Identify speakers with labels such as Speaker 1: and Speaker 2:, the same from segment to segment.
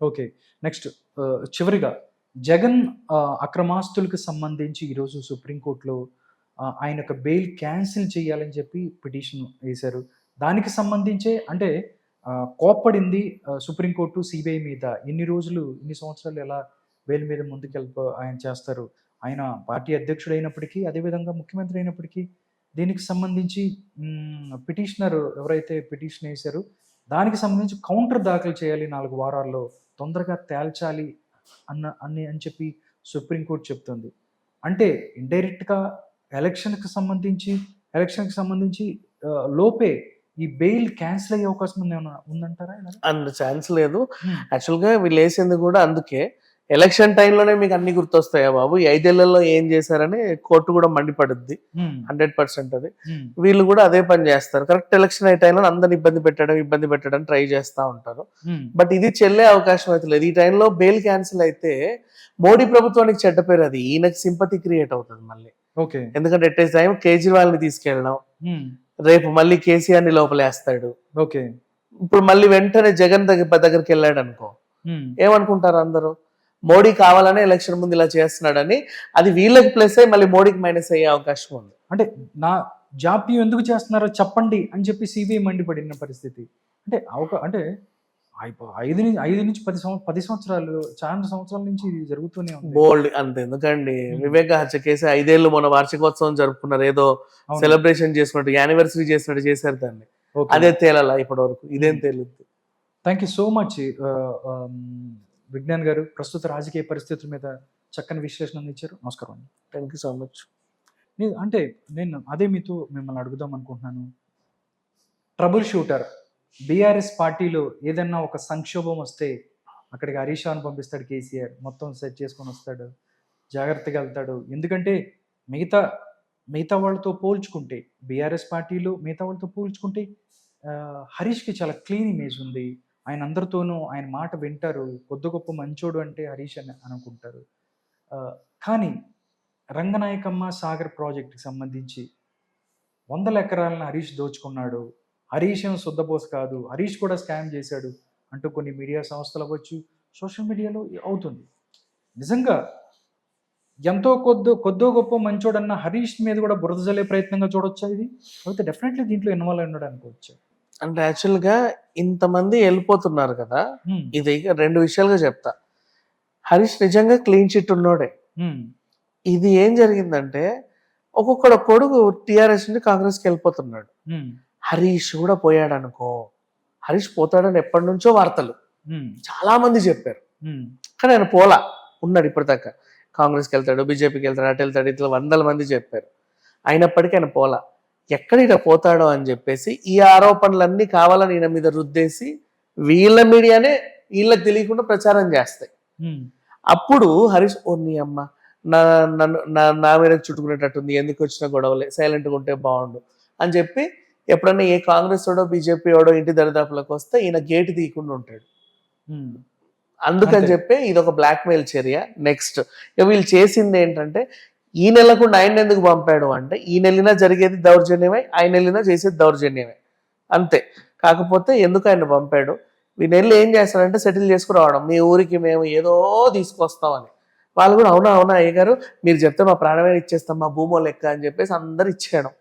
Speaker 1: Okay. Next చివరిగా జగన్ అక్రమాస్తులకు సంబంధించి ఈరోజు సుప్రీంకోర్టులో ఆయన యొక్క బెయిల్ క్యాన్సిల్ చేయాలని చెప్పి పిటిషన్ ఏశారు. దానికి సంబంధించే అంటే కోప్పడింది సుప్రీంకోర్టు, సీబీఐ మీద. ఇన్ని రోజులు, ఇన్ని సంవత్సరాలు ఎలా బెయిల్ మీద ఆయన చేస్తారు. ఆయన పార్టీ అధ్యక్షుడైనప్పటికీ, అదేవిధంగా ముఖ్యమంత్రి అయినప్పటికీ, దీనికి సంబంధించి పిటిషనర్ ఎవరైతే పిటిషన్ ఏశారో, దానికి సంబంధించి కౌంటర్ దాఖలు చేయాలి 4 వారాల్లో. తొందరగా తేల్చాలి అని చెప్పి సుప్రీంకోర్టు చెప్తుంది. అంటే ఇండైరెక్ట్‌గా ఎలక్షన్‌కి సంబంధించి లోపే ఈ బెయిల్ క్యాన్సిల్ అయ్యే అవకాశం ఏమన్నా ఉందంటారా ఇలాగ?
Speaker 2: అంత ఛాన్స్ లేదు.
Speaker 1: హ్మ్.
Speaker 2: యాక్చువల్‌గా వీళ్ళేసింది గూడా అందుకే. ఎలక్షన్ టైమ్‌లోనే మీకు అన్నీ గుర్తొస్తాయా బాబు? ఈ 5 ఏళ్లలో ఏం చేశారని కోర్టు గూడా మండిపడుద్ది.
Speaker 1: హ్మ్.
Speaker 2: 100% అది.
Speaker 1: హ్మ్.
Speaker 2: వీళ్ళు గూడా అదే పని చేస్తారు. కరెక్ట్ ఎలక్షన్ అయ్యే టైంలో అందరిని ఇబ్బంది పెట్టడం ట్రై చేస్తా ఉంటారు.
Speaker 1: హ్మ్.
Speaker 2: బట్ ఇది చెల్లే అవకాశం అయితే లేదు. ఈ టైంలో బెయిల్ క్యాన్సిల్ అయితే మోడీ ప్రభుత్వానికి చెడ్డ పేరు అది. ఈయనకి సింపతి క్రియేట్ అవుతది మళ్ళీ.
Speaker 1: ఓకే.
Speaker 2: ఎందుకంటే ఎట్ ఏ టైం కేజ్రీవాల్‌ని తీసుకెళ్ళడం,
Speaker 1: హ్మ్.
Speaker 2: రేపు మళ్ళీ కేసీఆర్‌ని లోపలేస్తాడు.
Speaker 1: ఓకే.
Speaker 2: ఇప్పుడు మళ్ళీ వెంటనే జగన్ దగ్గరికెళ్ళాడనుకో,
Speaker 1: హ్మ్.
Speaker 2: ఏమనుకుంటారు అందరూ? మోడీ కావాలనే ఎలక్షన్ ముందు ఇలా చేస్తున్నాడని. అది వీళ్ళకి ప్లస్ అయ్యి మళ్ళీ మోడీకి మైనస్ అయ్యే అవకాశం ఉంది.
Speaker 1: అంటే నా జాప్యం ఎందుకు చేస్తున్నారో చెప్పండి అని చెప్పి సీబీఐ మండిపడిన పరిస్థితి. అంటే అంటే 5-10 సంవత్సరాలు, చాలా సంవత్సరాల నుంచి ఇది జరుగుతూనే ఉంది.
Speaker 2: బోల్డ్ అంతెందుకండి. వివేక హత్య కేసు 5 ఏళ్ళు మొన్న వార్షికోత్సవం జరుపుకున్నారు. ఏదో
Speaker 1: అవును.
Speaker 2: సెలబ్రేషన్ చేసుకున్నట్టు, యానివర్సరీ చేసినట్టు చేశారు దాన్ని.
Speaker 1: ఓకే.
Speaker 2: అదే తేలాల ఇప్పటి వరకు. ఇదేం తేలుద్ది?
Speaker 1: Thank you so much Vignan గారు. ప్రస్తుత రాజకీయ పరిస్థితుల మీద చక్కని విశ్లేషణ అందించారు. నమస్కారం అండి.
Speaker 2: Thank you so much.
Speaker 1: అంటే నేను అదే మిమ్మల్ని అడుగుదాం అనుకుంటున్నాను. ట్రబుల్ షూటర్ బీఆర్ఎస్ పార్టీలో ఏదన్నా ఒక సంక్షోభం వస్తే అక్కడికి హరీష్ రావుని పంపిస్తాడు కేసీఆర్. మొత్తం సెట్ చేసుకొని వస్తాడు. జాగ్రత్తగా వెళ్తాడు. ఎందుకంటే మిగతా మిగతా వాళ్ళతో పోల్చుకుంటే, బీఆర్ఎస్ పార్టీలో మిగతా వాళ్ళతో పోల్చుకుంటే హరీష్‌కి చాలా క్లీన్ ఇమేజ్ ఉంది. ఆయన అందరితోనూ ఆయన మాట వింటారు. కొద్ది గొప్ప మంచోడు అంటే హరీష్ అని అనుకుంటారు. కానీ రంగనాయకమ్మ సాగర్ ప్రాజెక్ట్‌కి సంబంధించి వందల ఎకరాలను హరీష్ దోచుకున్నాడు. హరీష్ ఏమో శుద్ధపోసు కాదు. హరీష్ కూడా స్కామ్ చేశాడు అంటూ కొన్ని మీడియా సంస్థలు అవ్వచ్చు, సోషల్ మీడియాలో అవుతుంది. నిజంగా ఎంతో కొద్దో గొప్పో మంచోడన్న హరీష్ మీద కూడా బురద జల్లే ప్రయత్నంగా చూడొచ్చా ఇది? అయితే డెఫినెట్‌లీ దీంట్లో ఇన్వాల్వ్ అయి ఉన్నాడు అనుకోవచ్చు.
Speaker 2: అంటే యాక్చువల్‌గా ఇంతమంది ఎళ్ళిపోతున్నారు కదా! ఇది 2 విషయాలుగా చెప్తా. హరీష్ నిజంగా క్లీన్ చిట్ ఉన్నోడే. ఇది ఏం జరిగిందంటే ఒక్కొక్కడు టీఆర్ఎస్ నుండి కాంగ్రెస్‌కి వెళ్ళిపోతున్నాడు. హరీష్ కూడా పోయాడనుకో, హరీష్ పోతాడని ఎప్పటినుంచో వార్తలు చాలా మంది చెప్పారు. కానీ ఆయన పోలా, ఉన్నాడు ఇప్పటిదాకా. కాంగ్రెస్కి వెళ్తాడు, బీజేపీకి వెళ్తాడు, అటు వెళ్తాడు, ఇట్లా 100 మంది చెప్పారు. అయినప్పటికీ ఆయన పోలా. ఎక్కడ ఇట పోతాడో అని చెప్పేసి ఈ ఆరోపణలన్నీ కావాలని ఈయన మీద రుద్దేసి వీళ్ళ మీడియానే వీళ్ళకి తెలియకుండా ప్రచారం చేస్తాయి. అప్పుడు హరీష్ నీ అమ్మ నా మీద చుట్టుకునేటట్టుంది, ఎందుకు వచ్చిన గొడవలే, సైలెంట్గా ఉంటే బాగుండు అని చెప్పి ఎప్పుడన్నా ఏ కాంగ్రెస్ ఓడో బీజేపీ ఓడో ఇంటి దరిదాపులకు వస్తే ఈయన గేటు తీయకుండా ఉంటాడు. అందుకని చెప్పి ఇది ఒక బ్లాక్మెయిల్ చర్య. నెక్స్ట్ వీళ్ళు చేసింది ఏంటంటే, ఈయన వెళ్ళకుండా ఆయన ఎందుకు పంపాడు అంటే, ఈయన వెళ్ళినా జరిగేది దౌర్జన్యమే, ఆయన వెళ్ళినా చేసేది దౌర్జన్యమే, అంతే. కాకపోతే ఎందుకు ఆయన పంపాడు, వీళ్ళు వెళ్ళి ఏం చేస్తాడంటే సెటిల్ చేసుకురావడం, మీ ఊరికి మేము ఏదో తీసుకొస్తామని. వాళ్ళు కూడా అవునా అయ్యగారు మీరు చెప్తే మా ప్రాణమే ఇచ్చేస్తాం, మా భూమో లెక్క అని చెప్పేసి అందరు ఇచ్చేయడం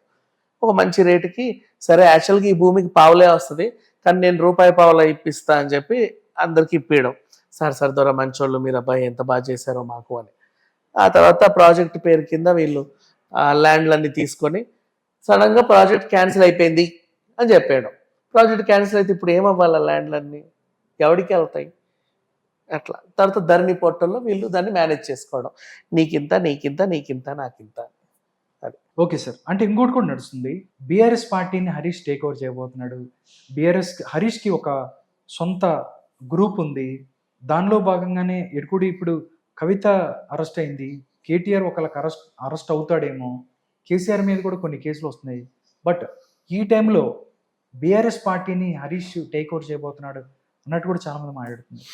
Speaker 2: ఒక మంచి రేటుకి. సరే యాక్చువల్గా ఈ భూమికి పావులే వస్తుంది, కానీ నేను రూపాయి పావులా ఇప్పిస్తా అని చెప్పి అందరికి ఇప్పించడం. సార్ దొర మంచోళ్ళు, మీరు అబ్బాయి ఎంత బాగా చేశారో మాకు అని. ఆ తర్వాత ప్రాజెక్ట్ పేరు కింద వీళ్ళు ల్యాండ్లన్నీ తీసుకొని సడన్గా ప్రాజెక్ట్ క్యాన్సిల్ అయిపోయింది అని చెప్పాడు. ప్రాజెక్ట్ క్యాన్సిల్ అయితే ఇప్పుడు ఏమవ్వాలి? ల్యాండ్లన్నీ ఎవరికి వెళ్తాయి? అట్లా తర్వాత ధరణి పోర్టల్లో వీళ్ళు దాన్ని మేనేజ్ చేసుకోవడం, నీకింత నాకింత. అది
Speaker 1: ఓకే సార్. అంటే ఇంకోటి కూడా నడుస్తుంది. బీఆర్ఎస్ పార్టీని హరీష్ టేక్ ఓవర్ చేయబోతున్నాడు. హరీష్‌కి ఒక సొంత గ్రూప్ ఉంది. దానిలో భాగంగానే ఇప్పుడు కవిత అరెస్ట్ అయింది. కేటీఆర్ ఒకళ్ళకి అరెస్ట్ అవుతాడేమో. కేసీఆర్ మీద కూడా కొన్ని కేసులు వస్తున్నాయి. బట్ ఈ టైంలో బీఆర్ఎస్ పార్టీని హరీష్ టేక్ ఓవర్ చేయబోతున్నాడు అన్నట్టు కూడా చాలా మంది మాట్లాడుతున్నారు.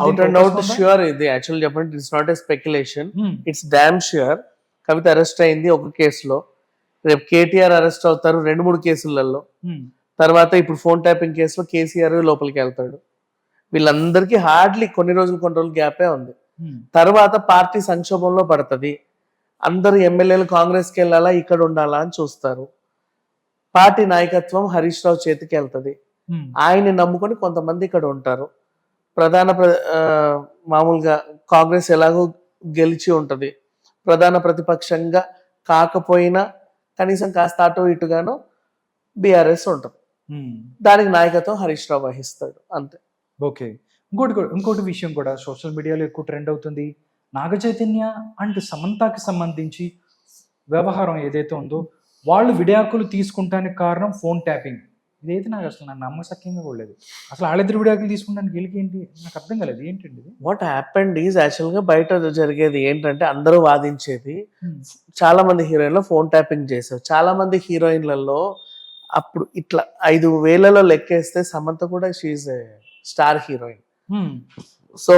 Speaker 2: Out and out sure. ఇది యాక్చువల్ చెప్పండి, it's not a speculation, it's dam sure. Kavitha arrest అయింది ఒక కేసులో, రేపు కేటీఆర్ అరెస్ట్ అవుతారు 2-3 కేసులలో. తర్వాత ఇప్పుడు ఫోన్ ట్యాపింగ్ కేసులో కేసీఆర్ లోపలికి వెళ్తాడు. వీళ్ళందరికీ హార్డ్లీ కొన్ని రోజులు గ్యాపే ఉంది. తర్వాత పార్టీ సంక్షోభంలో పడుతుంది. అందరు ఎమ్మెల్యేలు కాంగ్రెస్కి వెళ్ళాలా, ఇక్కడ ఉండాలా అని చూస్తారు. పార్టీ నాయకత్వం హరీష్ రావు చేతికి వెళ్తుంది. ఆయన్ని నమ్ముకొని కొంతమంది ఇక్కడ ఉంటారు. మామూలుగా కాంగ్రెస్ ఎలాగో గెలిచి ఉంటది. ప్రధాన ప్రతిపక్షంగా కాకపోయినా కనీసం కాస్త అటు ఇటుగాను బీఆర్ఎస్ ఉంటుంది. దానికి నాయకత్వం హరీష్ రావు వహిస్తాడు, అంతే.
Speaker 1: ఓకే. ఇంకోటి విషయం కూడా సోషల్ మీడియాలో ఎక్కువ ట్రెండ్ అవుతుంది. నాగ చైతన్య అండ్ సమంతకి సంబంధించి వ్యవహారం ఏదైతే ఉందో, వాళ్ళు విడాకులు తీసుకుంటానికి కారణం ఫోన్ ట్యాపింగ్. ఇదైతే నాకు అసలు నమ్మశక్యంగా కూడా లేదు. అసలు వాళ్ళిద్దరు విడాకులు తీసుకుంటానికి వీళ్ళకి ఏంటి నాకు అర్థం కాలేదు. ఏంటండి
Speaker 2: వాట్ హ్యాపెండ్ ఈజ్ యాక్చువల్గా బయట జరిగేది ఏంటంటే, అందరూ వాదించేది చాలా మంది హీరోయిన్లు ఫోన్ ట్యాపింగ్ చేశారు. చాలా మంది హీరోయిన్లలో అప్పుడు ఇట్లా 5,000 లెక్కేస్తే సమంత కూడా షీఈ్ స్టార్ హీరోయిన్. సో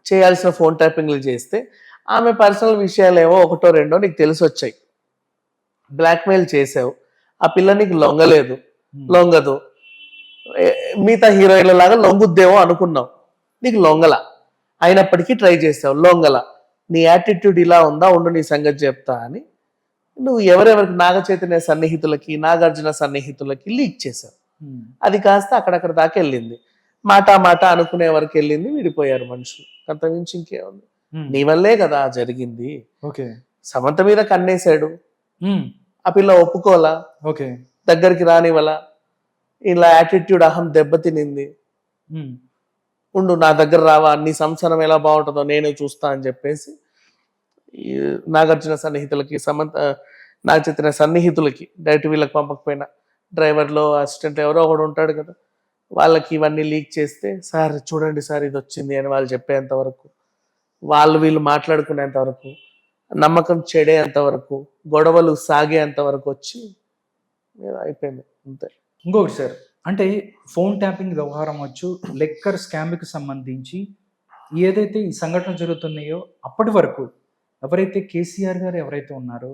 Speaker 2: చేయాల్సిన ఫోన్ ట్యాపింగ్లు చేస్తే ఆమె పర్సనల్ విషయాలు ఏమో ఒకటో రెండో నీకు తెలిసి వచ్చాయి. బ్లాక్మెయిల్ చేసావు, ఆ పిల్ల నీకు లొంగదు. మిగతా హీరోయిన్ల లాగా లొంగుద్దేమో అనుకున్నావు, నీకు లొంగల. అయినప్పటికీ ట్రై చేసావు, లొంగల. నీ యాటిట్యూడ్ ఇలా ఉందా, ఉండు నీ సంగతి చెప్తా అని నువ్వు ఎవరెవరికి నాగ చైతన్య సన్నిహితులకి, నాగార్జున సన్నిహితులకి లీక్ చేసావు. అది కాస్త అక్కడక్కడ దాకా వెళ్ళింది. మాట అనుకునే వరకు వెళ్ళింది, విడిపోయారు మనుషులు. అంతమించి ఇంకేముంది? నీ వల్లే కదా జరిగింది. సమంత మీద కన్నేశాడు, ఆ పిల్ల ఒప్పుకోలా, దగ్గరికి రానివలా, ఇలా యాటిట్యూడ్ అహం దెబ్బతినింది. ఉండు నా దగ్గర రావా, నీ సంసారం ఎలా బాగుంటుందో నేను చూస్తా అని చెప్పేసి నాగార్జున సన్నిహితులకి, నాగ చైతన్య సన్నిహితులకి, డైరెక్ట్ వీళ్ళకి పంపకపోయినా డ్రైవర్లో అసిస్టెంట్ ఎవరో ఒకడు ఉంటాడు కదా, వాళ్ళకి ఇవన్నీ లీక్ చేస్తే, సార్ చూడండి సార్ ఇది వచ్చింది అని వాళ్ళు చెప్పేంత వరకు, వీళ్ళు మాట్లాడుకునేంత వరకు, నమ్మకం చెడేంత వరకు, గొడవలు సాగేంత వరకు వచ్చి అయిపోయింది, అంతే.
Speaker 1: ఇంకొకటి సార్, అంటే ఫోన్ ట్యాపింగ్ వ్యవహారం వచ్చు, లెక్కర్ స్కామ్కి సంబంధించి ఏదైతే ఈ సంఘటనలు జరుగుతున్నాయో అప్పటి వరకు ఎవరైతే కేసీఆర్ గారు ఎవరైతే ఉన్నారో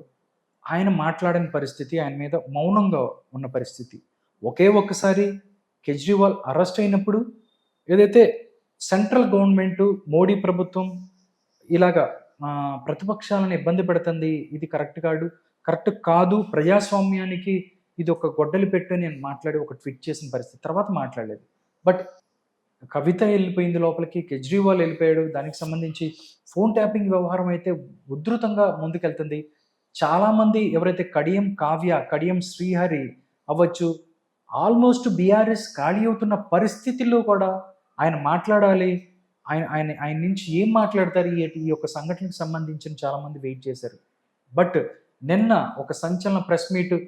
Speaker 1: ఆయన మాట్లాడని పరిస్థితి, ఆయన మీద మౌనంగా ఉన్న పరిస్థితి. ఒక్కసారి కేజ్రీవాల్ అరెస్ట్ అయినప్పుడు ఏదైతే సెంట్రల్ గవర్నమెంట్, మోడీ ప్రభుత్వం ఇలాగా ప్రతిపక్షాలను ఇబ్బంది పెడుతుంది, ఇది కరెక్ట్ కాదు, ప్రజాస్వామ్యానికి ఇది ఒక గొడ్డలి పెట్టు నేను మాట్లాడి ఒక ట్వీట్ చేసిన పరిస్థితి. తర్వాత మాట్లాడలేదు. బట్ కవిత వెళ్ళిపోయింది లోపలికి, కేజ్రీవాల్ వెళ్ళిపోయాడు. దానికి సంబంధించి ఫోన్ ట్యాపింగ్ వ్యవహారం అయితే ఉధృతంగా ముందుకెళ్తుంది. చాలామంది ఎవరైతే కడియం కావ్య, కడియం శ్రీహరి అవ్వచ్చు, ఆల్మోస్ట్ బీఆర్ఎస్ ఖాళీ అవుతున్న పరిస్థితుల్లో కూడా ఆయన మాట్లాడాలి, ఆయన నుంచి ఏం మాట్లాడతారు ఈ యొక్క సంఘటనకు సంబంధించిన చాలామంది వెయిట్ చేశారు. బట్ నిన్న ఒక సంచలన ప్రెస్ మీట్,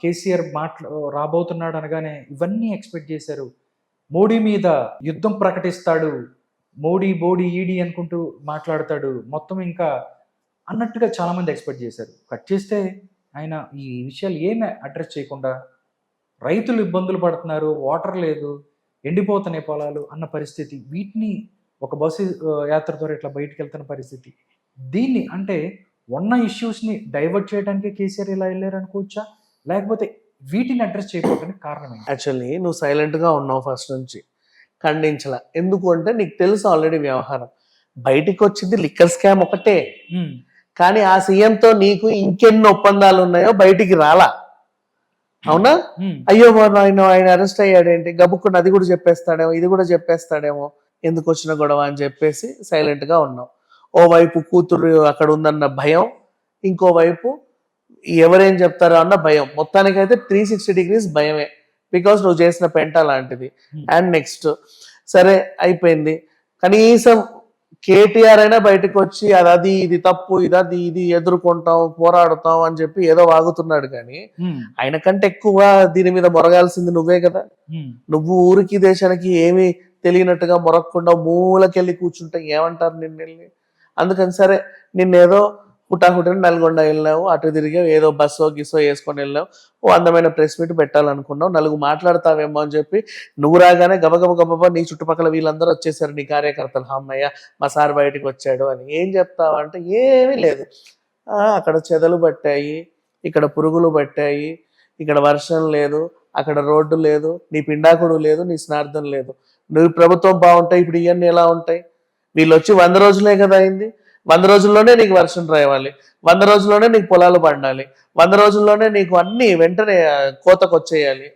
Speaker 1: కేసీఆర్ రాబోతున్నాడు అనగానే ఇవన్నీ ఎక్స్పెక్ట్ చేశారు. మోడీ మీద యుద్ధం ప్రకటిస్తాడు, మోడీ ఈడీ అనుకుంటూ మాట్లాడతాడు, మొత్తం ఇంకా అన్నట్టుగా చాలామంది ఎక్స్పెక్ట్ చేశారు. కట్ చేస్తే ఆయన ఈ విషయాలు ఏమీ అడ్రస్ చేయకుండా రైతులు ఇబ్బందులు పడుతున్నారు, వాటర్ లేదు, ఎండిపోతున్నాయి పొలాలు అన్న పరిస్థితి, వీటిని ఒక బస్సు యాత్ర ద్వారా ఇట్లా బయటకు వెళ్తున్న పరిస్థితి. దీన్ని అంటే ఉన్న ఇష్యూస్ని డైవర్ట్ చేయడానికి కేసీఆర్ ఇలా వెళ్ళారు అనుకోవచ్చా, లేకపోతే వీటిని అడ్రస్ చేయకపోవడానికి కారణం ఏంటి?
Speaker 2: యాక్చువల్లీ నువ్వు సైలెంట్గా ఉన్నావు ఫస్ట్ నుంచి, ఖండించలా. ఎందుకు అంటే నీకు తెలుసు ఆల్రెడీ వ్యవహారం. బయటికి వచ్చింది లిక్కర్ స్కామ్ ఒకటే, కానీ ఆ సీఎంతో నీకు ఇంకెన్ని ఒప్పందాలు ఉన్నాయో బయటికి రాలా. అవునా? అయ్యో ఆయన అరెస్ట్ అయ్యాడేంటి, గబుక్కుని అది కూడా చెప్పేస్తాడేమో, ఇది కూడా చెప్పేస్తాడేమో, ఎందుకు వచ్చిన గొడవ అని చెప్పేసి సైలెంట్ గా ఉన్నావు. ఓవైపు కూతురు అక్కడ ఉందన్న భయం, ఇంకోవైపు ఎవరేం చెప్తారో అన్న భయం. మొత్తానికైతే 360 degrees భయమే, బికాస్ నువ్వు చేసిన పెంట లాంటిది. అండ్ నెక్స్ట్ సరే అయిపోయింది, కనీసం కేటీఆర్ అయినా బయటకు వచ్చి అది ఇది తప్పు, ఇది ఎదుర్కొంటాం, పోరాడుతాం అని చెప్పి ఏదో వాగుతున్నాడు. కానీ ఆయన కంటే ఎక్కువ దీని మీద మొరగాల్సింది నువ్వే కదా. నువ్వు ఊరికి దేశానికి ఏమీ తెలియనట్టుగా మొరగకుండా మూలకెళ్ళి కూర్చుంటే ఏమంటారు నిన్నెళ్ళి. అందుకని సరే నిన్నేదో హుటాహుటిని నల్గొండ వెళ్ళావు, అటు తిరిగావు, ఏదో బస్సో గిస్సో వేసుకొని వెళ్ళావు, ఓ అందమైన ప్రెస్ మీట్ పెట్టాలనుకున్నావు, నలుగురు మాట్లాడతావేమో అని చెప్పి నువ్వు రాగానే గబగబా నీ చుట్టుపక్కల వీళ్ళందరూ వచ్చేసారు, నీ కార్యకర్తలు, అమ్మయ్య మా సార్ బయటకు వచ్చాడు అని. ఏం చెప్తావు అంటే ఏమీ లేదు, అక్కడ చెదలు పట్టాయి, ఇక్కడ పురుగులు పట్టాయి, ఇక్కడ వర్షం లేదు, అక్కడ రోడ్డు లేదు, నీ పిండాకుడు లేదు, నీ స్నార్థం లేదు. నువ్వు ప్రభుత్వం బాగుంటాయి, ఇప్పుడు ఇవన్నీ ఎలా ఉంటాయి? వీళ్ళు వచ్చి 100 రోజులే కదా అయింది. 100 రోజుల్లోనే నీకు వర్షం రావాలి, 100 రోజుల్లోనే నీకు పొలాలు పండాలి, 100 రోజుల్లోనే నీకు అన్ని వెంటనే కోతకు వచ్చేయాలి,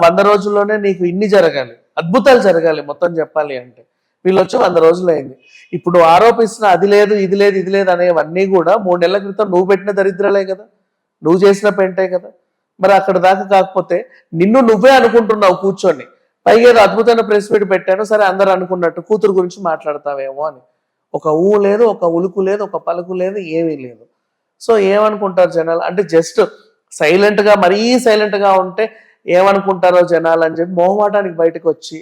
Speaker 2: 100 రోజుల్లోనే నీకు ఇన్ని జరగాలి, అద్భుతాలు జరగాలి మొత్తం చెప్పాలి అంటే. వీళ్ళు వచ్చి 100 రోజులు అయింది. ఇప్పుడు ఆరోపిస్తున్న అది లేదు, ఇది లేదు, ఇది లేదు అనేవన్నీ కూడా 3 నెలల క్రితం నువ్వు పెట్టిన దరిద్రాలే కదా, నువ్వు చేసిన పెంటే కదా. మరి అక్కడ దాకా కాకపోతే నిన్ను నువ్వే అనుకుంటున్నావు కూర్చొని, పైగా ఏదో అద్భుతమైన ప్రెస్ మీట్ పెట్టాను, సరే అందరు అనుకున్నట్టు కూతురు గురించి మాట్లాడతావేమో అని. ఒక ఊ లేదు, ఒక ఉలుకు లేదు, ఒక పలుకు లేదు, ఏమీ లేదు. సో ఏమనుకుంటారు జనాలు అంటే జస్ట్ సైలెంట్ గా, మరీ సైలెంట్ గా ఉంటే ఏమనుకుంటారో జనాలు అని చెప్పి మొహమాటానికి బయటకు వచ్చి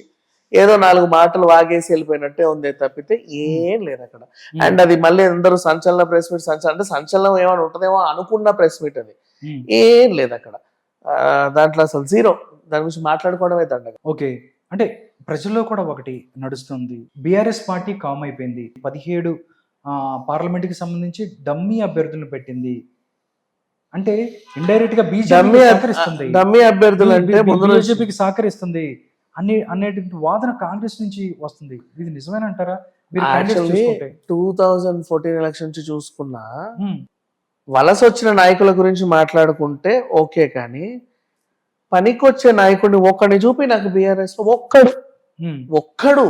Speaker 2: ఏదో 4 మాటలు వాగేసి వెళ్ళిపోయినట్టే ఉంది తప్పితే ఏం లేదు అక్కడ. అండ్ అది మళ్ళీ అందరూ సంచలన ప్రెస్ మీట్, అంటే సంచలనం ఏమైనా ఉంటుందేమో అనుకున్న ప్రెస్ మీట్ అది, ఏం లేదు అక్కడ. దాంట్లో అసలు జీరో, దాని గురించి మాట్లాడుకోవడమే దండగా.
Speaker 1: ఓకే, అంటే ప్రజల్లో కూడా ఒకటి నడుస్తుంది, బీఆర్ఎస్ పార్టీ కామ్ అయిపోయింది, 17 పార్లమెంట్కి సంబంధించి డమ్మీ అభ్యర్థులను పెట్టింది, అంటే ఇండైరెక్ట్ గా
Speaker 2: డమ్మీ అభ్యర్థులు అంటే
Speaker 1: బీజేపీకి సహకరిస్తుంది అనేటువంటి వాదన కాంగ్రెస్ నుంచి వస్తుంది. ఇది నిజమేనంటారా?
Speaker 2: 2014 ఎలక్షన్ నుంచి చూసుకున్నా వలస వచ్చిన నాయకుల గురించి మాట్లాడుకుంటే ఓకే, కానీ పనికొచ్చే నాయకుడిని ఒక్కడిని చూపి నాకు బీఆర్ఎస్ ఒక్కడు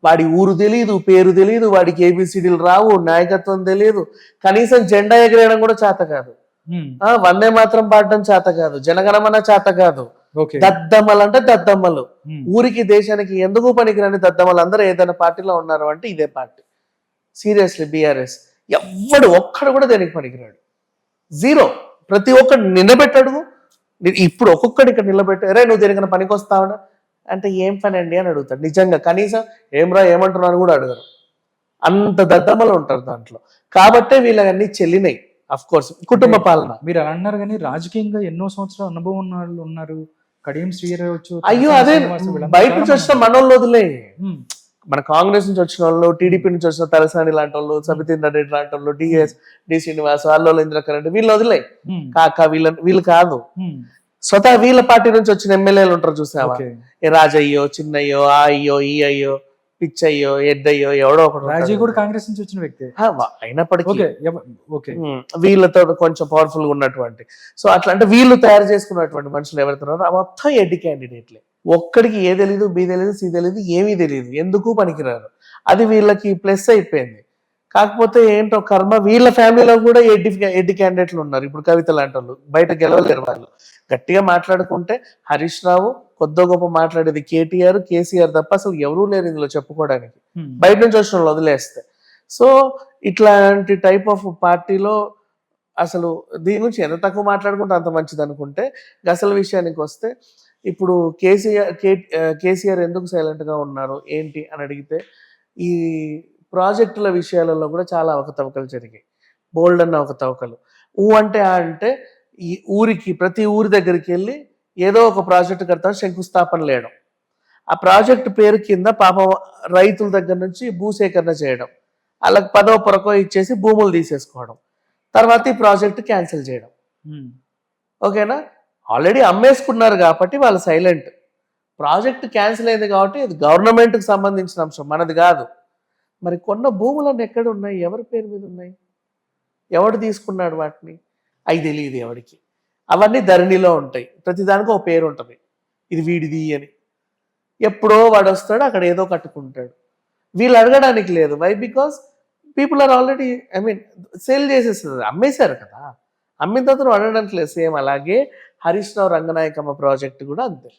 Speaker 2: వాడి ఊరు తెలియదు, పేరు తెలియదు, వాడికి ఏబిసిడీలు రావు, నాయకత్వం తెలియదు, కనీసం జెండా ఎగరేయడం కూడా చేత కాదు, వందే మాత్రం పాడడం చేత కాదు, జనగణమన చేత కాదు. దద్దమ్మలు అంటే దద్దమ్మలు, ఊరికి దేశానికి ఎందుకు పనికిరాని దద్దమ్మలు అందరూ ఏదైనా పార్టీలో ఉన్నారు అంటే ఇదే పార్టీ. సీరియస్లీ బీఆర్ఎస్ ఒక్కడు కూడా దేనికి పనికిరాడు, జీరో. ప్రతి ఒక్కడు నిలబెట్టాడు. ఇప్పుడు ఒక్కొక్కడు ఇక్కడ నిలబెట్టు, అరే నువ్వు దేనికన్నా పనికి వస్తావా అంటే ఏం పని అండి అని అడుగుతాడు. నిజంగా కనీసం ఏమ్రా ఏమంటున్నాను కూడా అడగరు, అంత దద్దమ్మలు ఉంటారు దాంట్లో. కాబట్టే వీళ్ళన్నీ చెల్లినాయి. అఫ్ కోర్స్ కుటుంబ పాలన
Speaker 1: మీరు అలా అన్నారు, కానీ రాజకీయంగా ఎన్నో సంవత్సరాల అనుభవం ఉన్న వాళ్ళు ఉన్నారు. కడియం శ్రీరావచ్చు,
Speaker 2: అయ్యో అదే బయట నుంచి వచ్చిన మనోళ్ళు వదిలే, మన కాంగ్రెస్ నుంచి వచ్చిన వాళ్ళు, టీడీపీ నుంచి వచ్చిన తలసాని లాంటి వాళ్ళు, సబితేంద్ర రెడ్డి లాంటి వాళ్ళు, డి శ్రీనివాస్, అల్లోల ఇంద్రకరణ్, వీళ్ళు వదిలే కాక వీళ్ళు కాదు. స్వతహా వీళ్ళ పార్టీ నుంచి వచ్చిన ఎమ్మెల్యేలు ఉంటారు చూసావా, ఏ రాజయ్యో, చిన్నయ్యో, ఆ అయ్యో, ఈ అయ్యో, పిచ్చయ్యో, ఎడ్డయ్యో, ఎవడో ఒకడు.
Speaker 1: రాజయ్య కూడా కాంగ్రెస్ నుంచి వచ్చిన వ్యక్తి
Speaker 2: అయినప్పటికీ
Speaker 1: వీళ్ళతో
Speaker 2: కొంచెం పవర్ఫుల్ గా ఉన్నటువంటి, సో అట్లా అంటే వీళ్ళు తయారు చేసుకున్నటువంటి మనుషులు ఎవరుతున్నారో మొత్తం ఎడ్డి క్యాండిడేట్లే. ఒక్కడికి ఏ తెలీదు, బి తెలీదు, సి తెలీదు, ఏమీ తెలియదు, ఎందుకు పనికిరారు. అది వీళ్ళకి ప్లస్ అయిపోయింది. కాకపోతే ఏంటో కర్మ, వీళ్ళ ఫ్యామిలీలో కూడా ఎడ్డి క్యాండిడేట్లు ఉన్నారు. ఇప్పుడు కవిత లాంటి వాళ్ళు బయట గెలవలేరు. వాళ్ళు గట్టిగా మాట్లాడుకుంటే హరీష్ రావు, కొద్ది గొప్ప మాట్లాడేది కేటీఆర్, కేసీఆర్ తప్ప అసలు ఎవరూ లేరు ఇందులో చెప్పుకోవడానికి, బయట నుంచి వచ్చిన వాళ్ళు వదిలేస్తే. సో ఇట్లాంటి టైప్ ఆఫ్ పార్టీలో అసలు దీని గురించి ఎంత తక్కువ మాట్లాడుకుంటే అంత మంచిది అనుకుంటే, అసలు విషయానికి వస్తే ఇప్పుడు కేసీఆర్ ఎందుకు సైలెంట్ గా ఉన్నారు ఏంటి అని అడిగితే, ఈ ప్రాజెక్టుల విషయాలలో కూడా చాలా అవకతవకలు జరిగాయి, బోల్డ్ అన్న అవకతవకలు. అంటే ఈ ఊరికి, ప్రతి ఊరి దగ్గరికి వెళ్ళి ఏదో ఒక ప్రాజెక్టు కడతాను శంకుస్థాపన లేయడం, ఆ ప్రాజెక్టు పేరు కింద పాపం రైతుల దగ్గర నుంచి భూసేకరణ చేయడం, వాళ్ళకి 10వ పొరకో ఇచ్చేసి భూములు తీసేసుకోవడం, తర్వాత ఈ ప్రాజెక్టు క్యాన్సిల్ చేయడం. ఓకేనా, ఆల్రెడీ అమ్మేసుకున్నారు కాబట్టి వాళ్ళు సైలెంట్. ప్రాజెక్టు క్యాన్సిల్ అయింది కాబట్టి ఇది గవర్నమెంట్కి సంబంధించిన అంశం, మనది కాదు. మరి కొన్న భూములన్నీ ఎక్కడ ఉన్నాయి, ఎవరి పేరు మీద ఉన్నాయి, ఎవడు తీసుకున్నాడు వాటిని, అవి తెలియదు ఎవరికి. అవన్నీ ధరణిలో ఉంటాయి, ప్రతిదానికి ఒక పేరు ఉంటుంది, ఇది వీడిది అని. ఎప్పుడో వాడు వస్తాడు, అక్కడ ఏదో కట్టుకుంటాడు. వీళ్ళు అడగడానికి లేదు. Why? Because people are already sale చేసేస్తుంది, అమ్మేశారు కదా, అమ్మిన తర్వాత అడగడానికి లేదు. సేమ్ అలాగే హరీష్ రావు రంగనాయకమ్మ ప్రాజెక్ట్ కూడా అంతే.